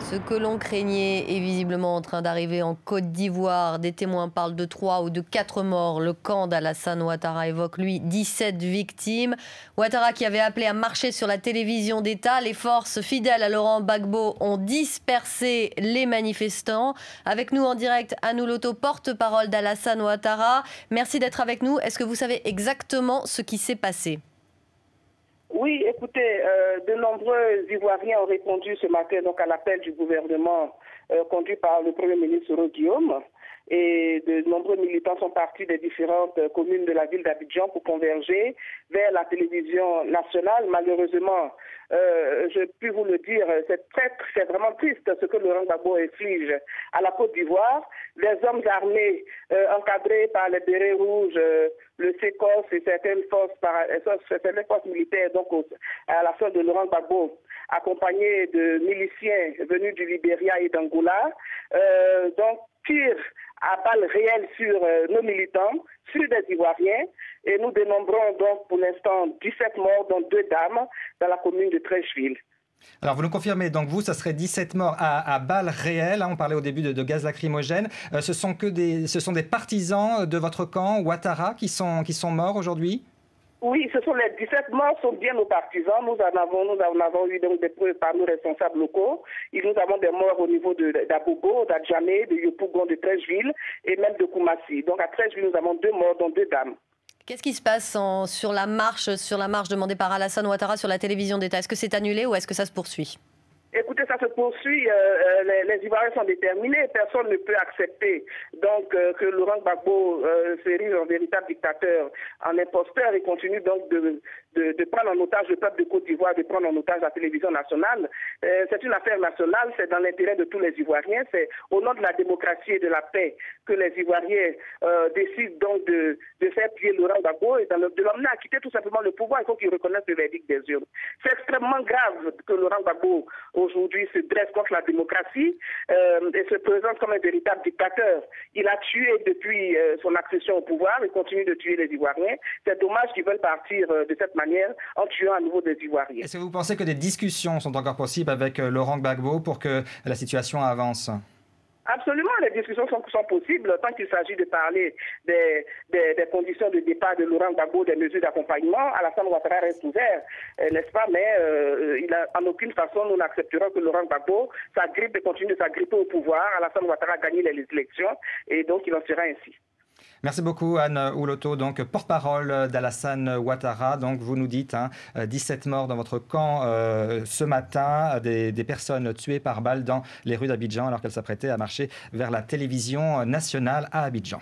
Ce que l'on craignait est visiblement en train d'arriver en Côte d'Ivoire. Des témoins parlent de 3 ou de 4 morts. Le camp d'Alassane Ouattara évoque, lui, 17 victimes. Ouattara qui avait appelé à marcher sur la télévision d'État. Les forces fidèles à Laurent Gbagbo ont dispersé les manifestants. Avec nous en direct, Anne Ouloto, porte-parole d'Alassane Ouattara. Merci d'être avec nous. Est-ce que vous savez exactement ce qui s'est passé ? Oui, écoutez, de nombreux Ivoiriens ont répondu ce matin donc, à l'appel du gouvernement conduit par le Premier ministre Guillaume. Et de nombreux militants sont partis des différentes communes de la ville d'Abidjan pour converger vers la télévision nationale. Malheureusement, je puis vous le dire, c'est vraiment triste ce que Laurent Gbagbo inflige à la Côte d'Ivoire. Les hommes armés encadrés par les bérets rouges, le SECOS et certaines forces militaires, donc à la fin de Laurent Gbagbo, accompagnés de miliciens venus du Libéria et d'Angola, donc tirent à balles réelles sur nos militants, sur des Ivoiriens, et nous dénombrons donc pour l'instant 17 morts, dont 2 dames, dans la commune de Trècheville. Alors vous nous confirmez, donc vous, ça serait 17 morts à balles réelles, hein, on parlait au début de gaz lacrymogène. Ce sont des partisans de votre camp, Ouattara, qui sont morts aujourd'hui ? Oui, ce sont les 17 morts, sont bien nos partisans. Nous en avons eu donc des preuves par nos responsables locaux. Et nous avons des morts au niveau d'Abobo, d'Adjamé, de Yopougon, de Trècheville et même de Koumassi. Donc à Trècheville, nous avons 2 morts, dont 2 dames. Qu'est-ce qui se passe sur la marche demandée par Alassane Ouattara sur la télévision d'État? Est-ce que c'est annulé ou est-ce que ça se poursuit? Écoutez, ça se poursuit. Les Ivoiriens sont déterminés. Personne ne peut accepter donc que Laurent Gbagbo s'érige en véritable dictateur, en imposteur, et continue donc de prendre en otage le peuple de Côte d'Ivoire, de prendre en otage la télévision nationale. C'est une affaire nationale, c'est dans l'intérêt de tous les Ivoiriens. C'est au nom de la démocratie et de la paix que les Ivoiriens décident donc de faire plier Laurent Gbagbo et de l'emmener à quitter tout simplement le pouvoir. Il faut qu'il reconnaisse le verdict des urnes. C'est extrêmement grave que Laurent Gbagbo aujourd'hui se dresse contre la démocratie et se présente comme un véritable dictateur. Il a tué depuis son accession au pouvoir et continue de tuer les Ivoiriens. C'est dommage qu'ils veulent partir de cette manière en tuant à nouveau des Ivoiriens. Est-ce que vous pensez que des discussions sont encore possibles avec Laurent Gbagbo pour que la situation avance ? Absolument, les discussions sont possibles tant qu'il s'agit de parler des conditions de départ de Laurent Gbagbo, des mesures d'accompagnement. Alassane Ouattara reste ouvert, n'est-ce pas? Mais en aucune façon, nous n'accepterons que Laurent Gbagbo s'agrippe et continue de s'agripper au pouvoir. Alassane Ouattara a gagné les élections et donc il en sera ainsi. Merci beaucoup Anne Ouloto, donc porte-parole d'Alassane Ouattara. Donc vous nous dites 17 morts dans votre camp ce matin, des personnes tuées par balle dans les rues d'Abidjan alors qu'elles s'apprêtaient à marcher vers la télévision nationale à Abidjan.